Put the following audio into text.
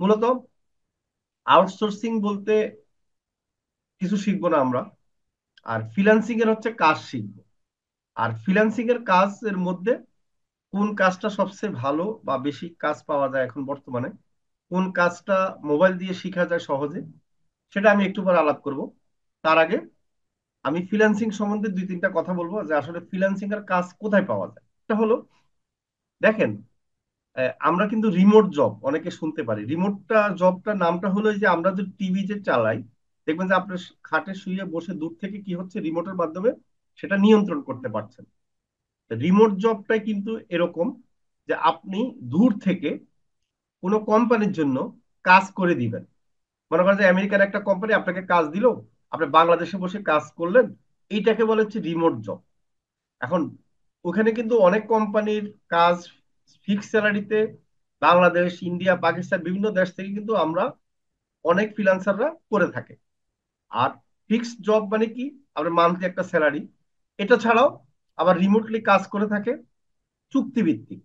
মূলত আউটসোর্সিং বলতে কিছু শিখবো না আমরা, আর ফ্রিল্যান্সিং এর হচ্ছে কাজ শিখবো। আর ফ্রিল্যান্সিং এর কাজের মধ্যে কোন কাজটা সবচেয়ে ভালো বা বেশি কাজ পাওয়া যায় এখন বর্তমানে, কোন কাজটা মোবাইল দিয়ে শেখা যায় সহজে, সেটা আমি একটু পর আলাপ করব। তার আগে আমি ফ্রিল্যান্সিং সম্বন্ধে দুই তিনটা কথা বলবো, যে আসলে ফ্রিল্যান্সিং এর কাজ কোথায় পাওয়া যায়। এটা হলো, দেখেন, আমরা কিন্তু রিমোট জব অনেকে শুনতে পারি। রিমোটটা জবটার নামটা হলো এই যে আমরা যে টিভি যে চালাই, দেখবেন যে আপনার খাটে শুয়ে বসে দূর থেকে কি হচ্ছে, রিমোটের মাধ্যমে সেটা নিয়ন্ত্রণ করতে পারছেন। রিমোট জবটাই কিন্তু এরকম, যে আপনি দূর থেকে কোনো কোম্পানির জন্য কাজ করে দিবেন। মনে করেন যে আমেরিকার একটা কোম্পানি আপনাকে কাজ দিল, আপনি বাংলাদেশে বসে কাজ করলেন, এইটাকে বলে হচ্ছে রিমোট জব। এখন ওখানে কিন্তু অনেক কোম্পানির কাজ ফিক্স স্যালারিতে, বাংলাদেশ, ইন্ডিয়া, পাকিস্তান বিভিন্ন দেশ থেকে কিন্তু আমরা অনেক ফ্রিল্যান্সাররা করে থাকে। আর ফিক্সড জব মানে কি, আপনার মান্থলি একটা স্যালারি। এটা ছাড়াও আবার রিমোটলি কাজ করে থাকে চুক্তিভিত্তিক।